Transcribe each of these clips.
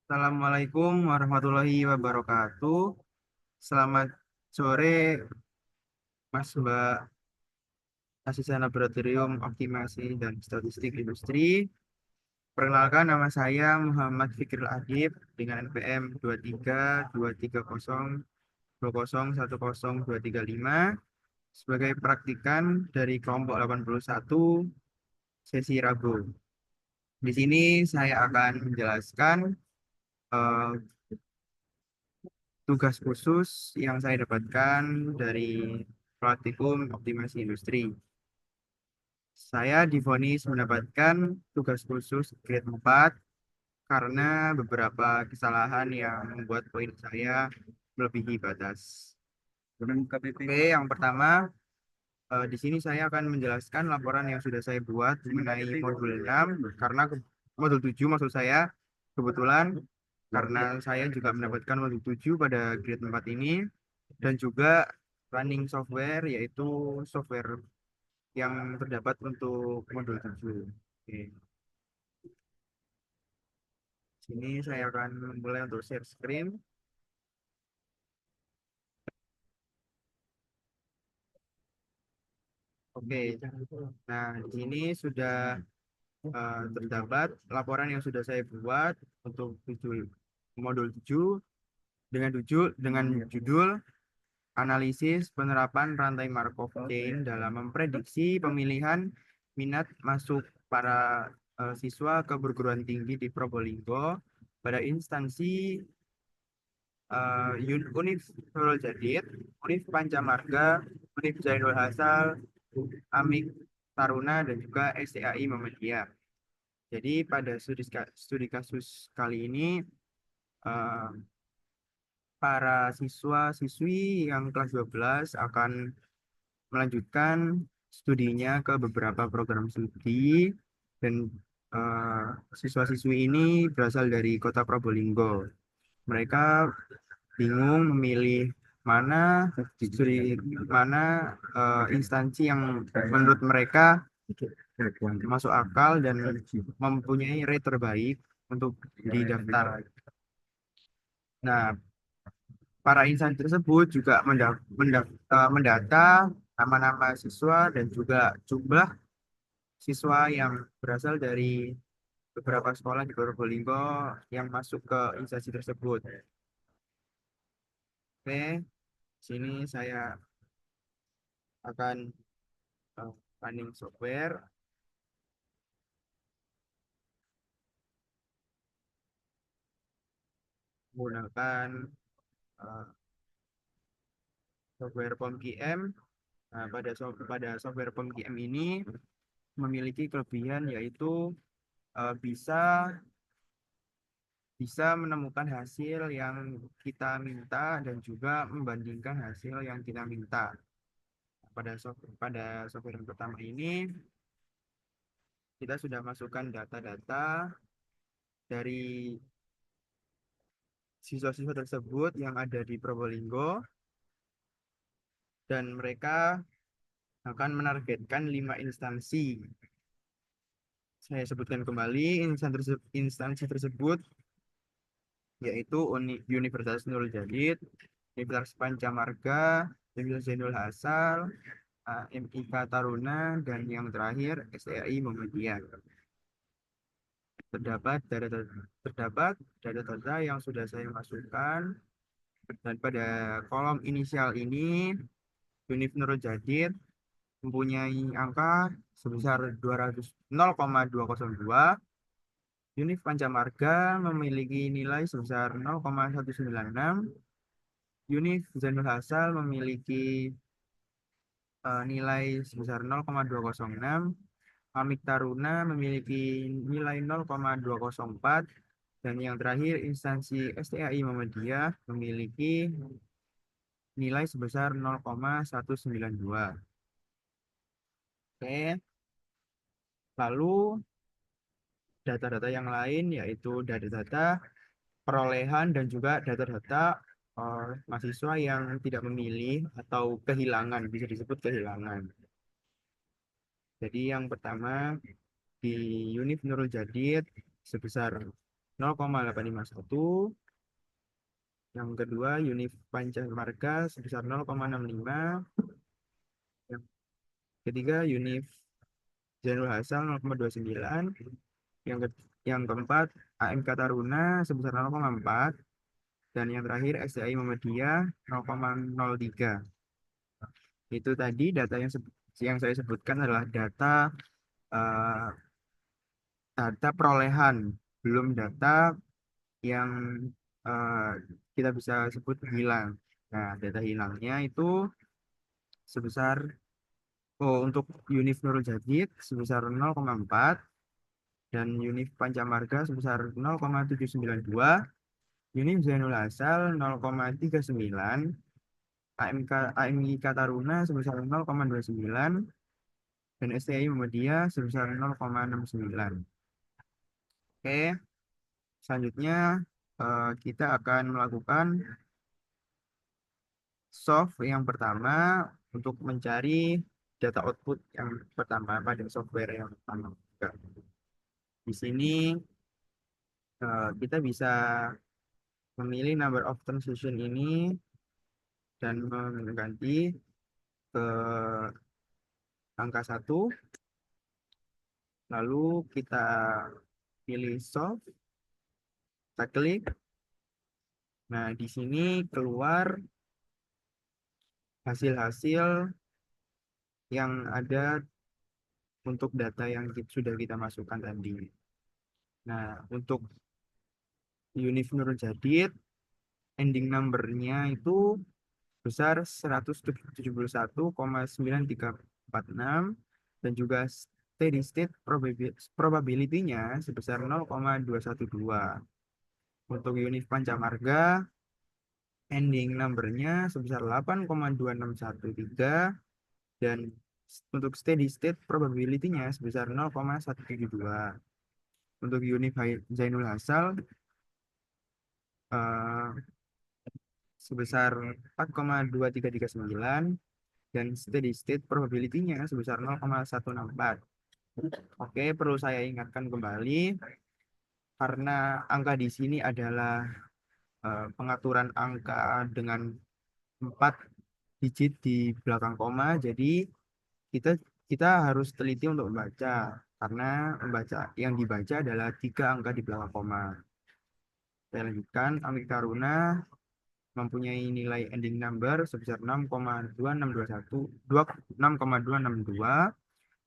Assalamualaikum warahmatullahi wabarakatuh. Selamat sore, Mas Mbak Asisten Laboratorium Optimasi dan Statistik Industri. Perkenalkan, nama saya Muhammad Fikri Adib dengan NPM 23 20 20 10 235 sebagai praktikan dari kelompok 81 sesi Rabu. Di sini saya akan menjelaskan eh, tugas khusus yang saya dapatkan dari praktikum optimasi industri. Saya divonis mendapatkan tugas khusus grade 4 karena beberapa kesalahan yang membuat poin saya melebihi batas. Oke, yang pertama, di sini saya akan menjelaskan laporan yang sudah saya buat mengenai modul 6 karena modul 7 maksud saya kebetulan karena saya juga mendapatkan modul 7 pada grade 4 ini dan juga running software yaitu software yang terdapat untuk modul 7. Oke. Sini saya akan mulai untuk share screen. Oke. Nah, di sini sudah terdapat laporan yang sudah saya buat untuk modul 7 dengan judul analisis penerapan rantai Markov chain dalam memprediksi pemilihan minat masuk para siswa ke perguruan tinggi di Probolinggo pada instansi Univ Nurul Jadid, Univ Pancamarga, Univ Zainul Hasal, Amik Taruna, dan juga STAI Muhammadiyah. Jadi pada studi kasus kali ini, eh, para siswa-siswi yang kelas 12 akan melanjutkan studinya ke beberapa program studi dan siswa-siswi ini berasal dari kota Probolinggo. Mereka bingung memilih mana studi mana instansi yang menurut mereka masuk akal dan mempunyai rate terbaik untuk didaftar. Nah, para instansi tersebut juga mendata nama-nama siswa dan juga jumlah siswa yang berasal dari beberapa sekolah di Probolinggo yang masuk ke instansi tersebut. Oke, sini saya akan running software menggunakan uh, software POMQM. Nah, pada software POMQM ini memiliki kelebihan yaitu bisa bisa menemukan hasil yang kita minta dan juga membandingkan hasil yang kita minta. Pada software yang pertama ini kita sudah masukkan data-data dari siswa-siswa tersebut yang ada di Probolinggo dan mereka akan menargetkan 5 instansi. Saya sebutkan kembali instansi tersebut yaitu Universitas Nurul Jadid, Universitas Pancamarga, Universitas Zainul Hasal, MIK Taruna, dan yang terakhir STAI Muhammadiyah. Terdapat data-data yang sudah saya masukkan dan pada kolom inisial ini Univ Nurul Jadid mempunyai angka sebesar 0,202. Univ Pancamarga memiliki nilai sebesar 0,196. Univ Zainul Hasal memiliki nilai sebesar 0,206. Amik Taruna memiliki nilai 0,204 dan yang terakhir instansi STAI Muhammadiyah memiliki nilai sebesar 0,192. Oke, lalu data-data yang lain yaitu data-data perolehan dan juga data-data mahasiswa yang tidak memilih atau kehilangan, bisa disebut kehilangan. Jadi yang pertama di Univ Nurul Jadid sebesar 0,851. Yang kedua, Univ Pancamarga sebesar 0,65. Yang ketiga, Univ Zainul Hassan 0,29. Yang ke yang keempat, AMK Taruna sebesar 0,4. Dan yang terakhir, STI Muhammadiyah 0,03. Itu tadi data yang saya sebutkan adalah eh, data perolehan, belum data yang eh, kita bisa sebut hilang. Nah, data hilangnya itu sebesar, untuk Univ Nurul Jadid sebesar 0,4 dan Univ Pancamarga sebesar 0,792, Univ Zainul Asal 0,39, AMI Taruna sebesar 0,29, dan STI Muhammadiyah sebesar 0,69. Oke, selanjutnya kita akan melakukan soft yang pertama untuk mencari data output yang pertama pada software yang pertama. Di sini kita bisa memilih number of transition ini dan mengganti ke angka satu, lalu kita pilih solve, kita klik. Nah, di sini keluar hasil-hasil yang ada untuk data yang sudah kita masukkan tadi. Nah, untuk Univ Nurul Jadid, ending number-nya itu besar 171,9346 dan juga steady state probability-nya sebesar 0,212. Untuk Univ Pancamarga, ending number-nya sebesar 8,2613 dan untuk steady state probability-nya sebesar 0,172. Untuk Univ Zainul Hasal eh, sebesar 4,2339 dan steady state probability-nya sebesar 0,164. Oke, perlu saya ingatkan kembali karena angka di sini adalah pengaturan angka dengan 4 digit di belakang koma, jadi kita kita harus teliti untuk membaca karena yang dibaca adalah 3 angka di belakang koma. Saya lanjutkan, Amik Taruna mempunyai nilai ending number sebesar 6,2621 6,262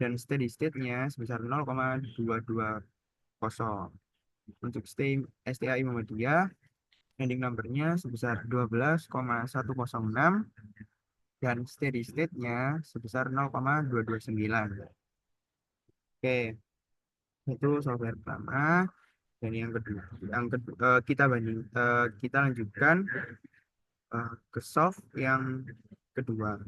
dan steady state-nya sebesar 0,220. Untuk STI Muhammadiyah, ending number-nya sebesar 12,106 dan steady state-nya sebesar 0,229. Oke, itu software pertama. Dan yang kedua, kita lanjutkan ke soft yang kedua.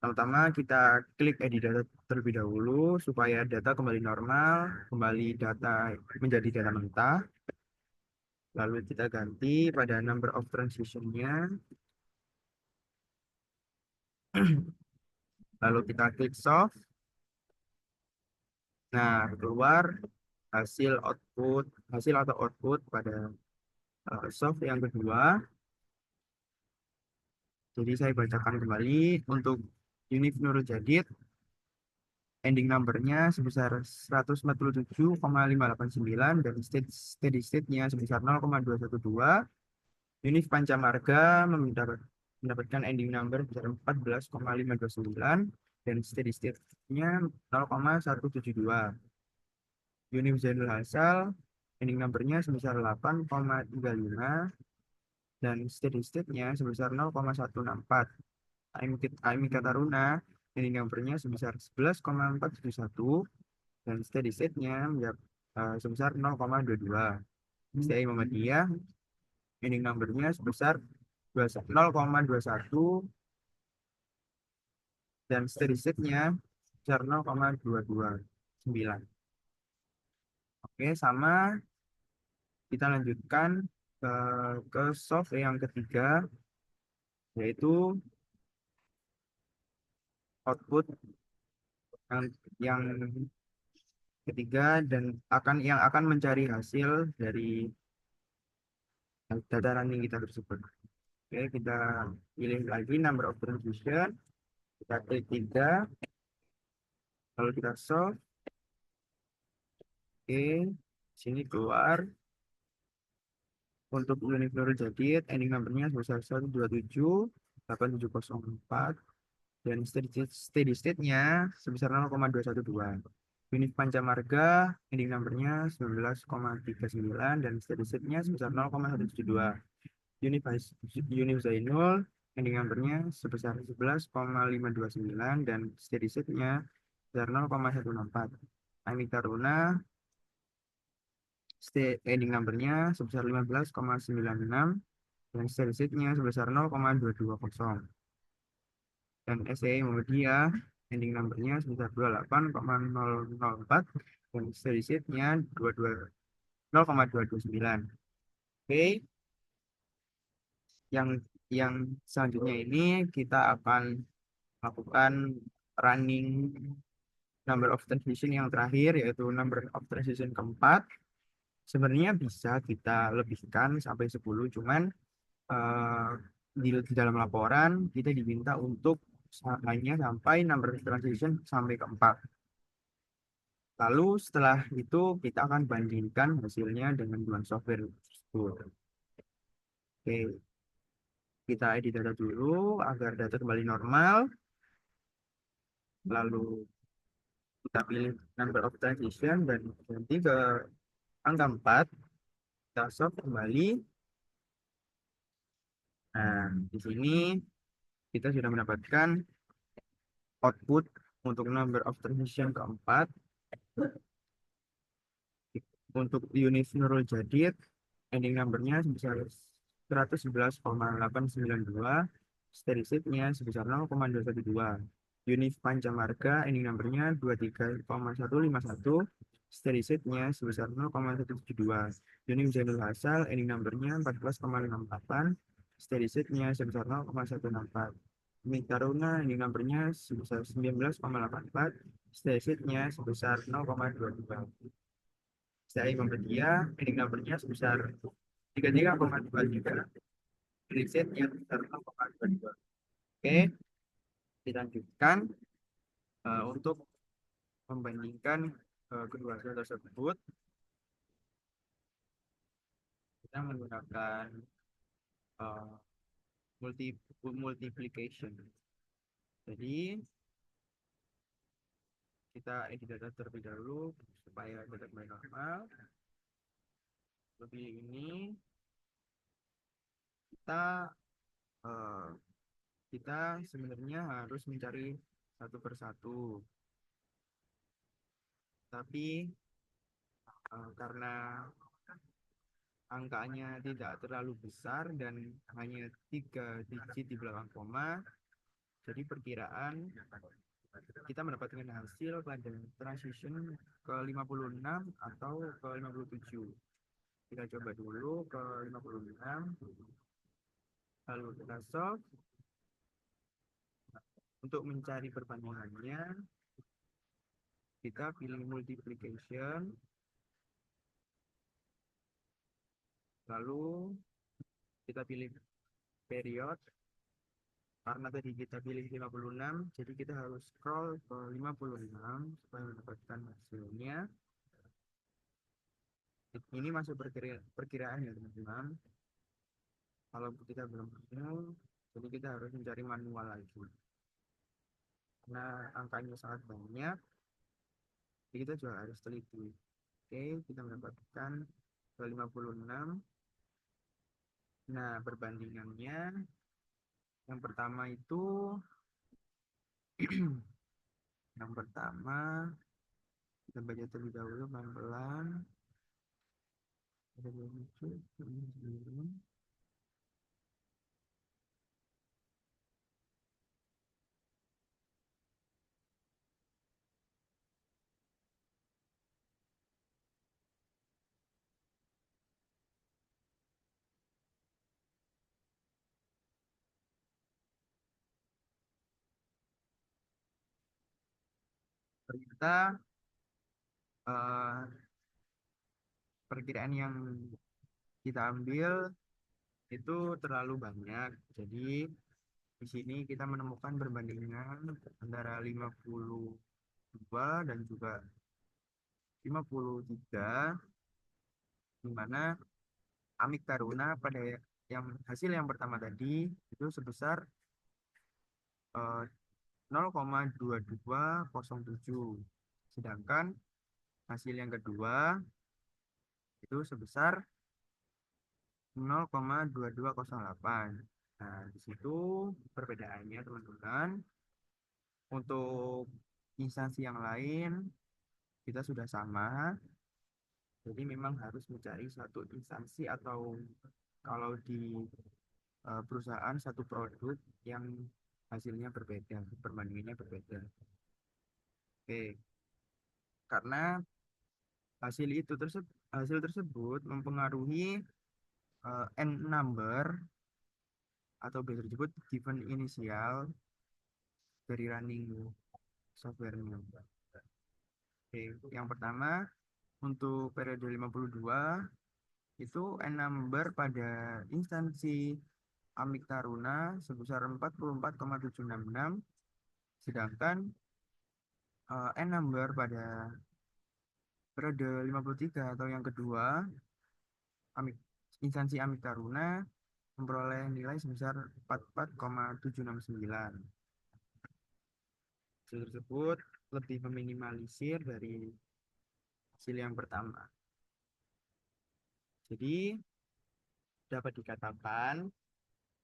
Pertama, kita klik edit data terlebih dahulu supaya data kembali normal, kembali data menjadi data mentah. Lalu kita ganti pada number of transition-nya. Lalu kita klik solve. Nah, keluar hasil atau output pada solve yang kedua. Jadi saya bacakan kembali untuk Univ Nurul Jadid, ending number-nya sebesar 147,589 dan steady state-nya sebesar 0,212. Univ Pancamarga mendapatkan ending number sebesar 14,529 dan steady state-nya 0,172. Univ Zainul Hasal, ending number-nya sebesar 8,35 dan steady state-nya sebesar 0,164. AMK Taruna, ending number-nya sebesar 11,471 dan steady state-nya sebesar 0,22. STI Muhammadiyah, ending number-nya sebesar 0,21 dan steady state-nya sebesar 0,229. Oke, sama kita lanjutkan ke soft yang ketiga, yaitu output yang ketiga dan yang akan mencari hasil dari data running kita tersebut. Oke, kita pilih lagi number of transition, kita klik 3, lalu kita solve. Oke, sini keluar untuk unit Nurul Jadid, ending numbernya sebesar 1278704 dan steady state-nya sebesar 0,212. Unit Pancamarga, ending numbernya 19,39 dan steady state-nya sebesar 0,172. Unit Zainul, ending numbernya sebesar 11,529 dan steady state-nya sebesar 0,164. Ami Taruna, ending numbernya sebesar 15,96 dan steady state-nya sebesar 0,220. Dan SEI Muhammadiyah, ending numbernya sebesar 28,004 dan steady state-nya 0,229. Oke, yang yang selanjutnya ini kita akan lakukan running number of transition yang terakhir, yaitu number of transition keempat. Sebenarnya bisa kita lebihkan sampai 10, cuman eh, di dalam laporan kita diminta untuk hanya sampai number of transition sampai keempat. Lalu setelah itu kita akan bandingkan hasilnya dengan dua software tersebut. Oke, kita edit data dulu agar data kembali normal. Lalu kita pilih number of transition dan ganti ke angka 4. Kita solve kembali. Nah, di sini kita sudah mendapatkan output untuk number of transition keempat. Untuk unit Nurul Jadid, ending numbernya sebesar 111,892, steady state-nya sebesar 0,212. Unit Pancamarga, ending numbernya 23,151, steady state-nya sebesar 0,172. Unit Zainul Hasal, ending numbernya 14,58, steady state-nya sebesar 0,164. Unit Taruna, ending numbernya sebesar 19,84, steady state-nya sebesar 0,22. Saya Muhammadiyah, ending numbernya sebesar 33,23, riset yang sebesar 0,22. Oke, dilanjutkan untuk membandingkan kedua hasil tersebut, kita menggunakan eh, multiplication. Jadi, kita edit data terlebih dahulu supaya data kembali normal. Lebih ini, kita eh, kita sebenarnya harus mencari satu persatu. Tapi karena angkanya tidak terlalu besar dan hanya 3 digit di belakang koma, jadi perkiraan kita mendapatkan hasil pada transition ke 56 atau ke 57. Kita coba dulu ke 56, lalu kita solve. Untuk mencari perbandingannya, kita pilih multiplication, lalu kita pilih period. Karena tadi kita pilih 56, jadi kita harus scroll ke 56 supaya mendapatkan hasilnya. Ini masih perkiraan ya teman-teman. Kalau kita belum nemu, jadi kita harus mencari manual lagi. Karena angkanya sangat banyak, jadi kita juga harus teliti. Oke, kita mendapatkan ke 56. Nah, perbandingannya yang pertama itu yang pertama kita baca terlebih dahulu pelan-pelan. Ada dua lucu, ternyata eh, perkiraan yang kita ambil itu terlalu banyak. Jadi di sini kita menemukan perbandingan antara 52 dan juga 53, di mana Amik Taruna pada yang hasil yang pertama tadi itu sebesar eh, 0,2207. Sedangkan hasil yang kedua itu sebesar 0,2208. Nah, di situ perbedaannya teman-teman. Untuk instansi yang lain kita sudah sama, jadi memang harus mencari satu instansi atau kalau di perusahaan satu produk yang hasilnya berbeda, perbandingannya berbeda. Oke, karena hasil tersebut mempengaruhi n number atau biasa disebut given inisial dari running software-nya. Oke, yang pertama untuk periode 52 itu n number pada instansi Amik Taruna sebesar 44,766, sedangkan n number pada periode 53 atau yang kedua Amik, instansi Amik Taruna memperoleh nilai sebesar 44,769. Hasil tersebut lebih meminimalisir dari hasil yang pertama. Jadi dapat dikatakan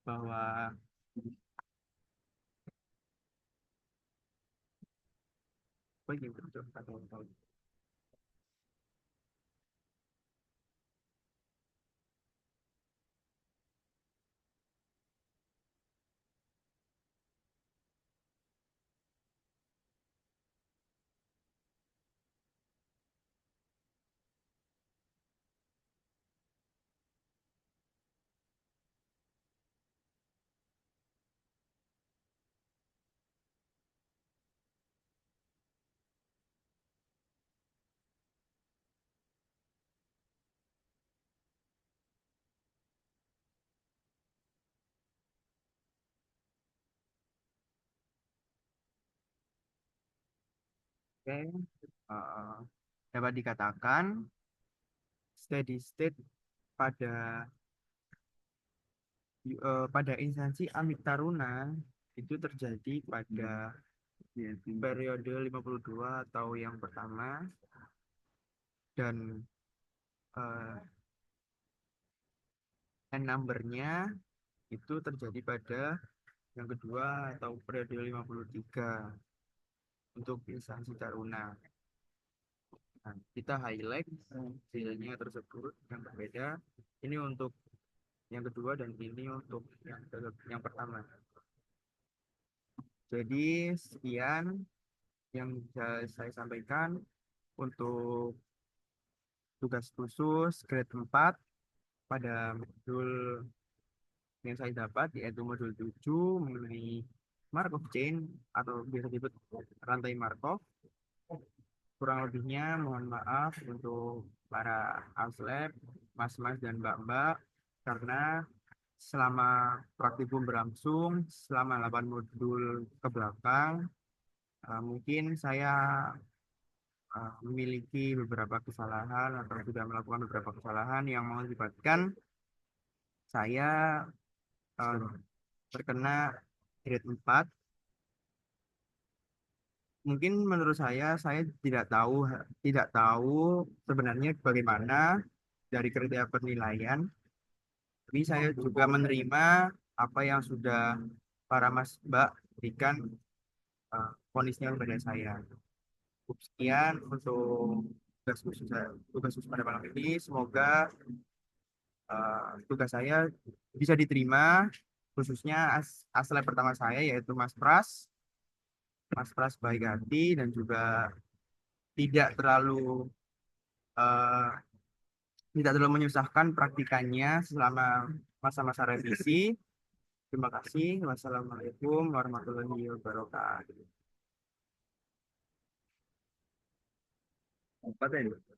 bahwa oke, eh, dapat dikatakan steady state pada pada instansi Amik Taruna itu terjadi pada periode 52 atau yang pertama, dan eh, n number-nya itu terjadi pada yang kedua atau periode 53 untuk instansi Taruna. Nah, kita highlight hasilnya tersebut yang berbeda. Ini untuk yang kedua dan ini untuk yang pertama. Jadi sekian yang bisa saya sampaikan untuk tugas khusus grade 4 pada modul yang saya dapat, yaitu modul 7 mengenai Markov Chain atau biasa disebut rantai Markov. Kurang lebihnya mohon maaf untuk para auslab, mas-mas dan mbak-mbak, karena selama praktikum berlangsung selama 8 modul ke belakang, mungkin saya memiliki beberapa kesalahan atau sudah melakukan beberapa kesalahan yang mengakibatkan saya terkena grade 4. Mungkin menurut saya tidak tahu sebenarnya bagaimana dari kriteria penilaian. Tapi saya juga menerima apa yang sudah para Mas Mbak berikan vonisnya kepada saya. Cukup sekian untuk tugas khusus pada malam ini. Semoga tugas saya bisa diterima, khususnya aslab pertama saya yaitu Mas Pras baik hati dan juga tidak terlalu eh, tidak terlalu menyusahkan praktikannya selama masa-masa revisi. Terima kasih. Wassalamualaikum warahmatullahi wabarakatuh. Empat ya.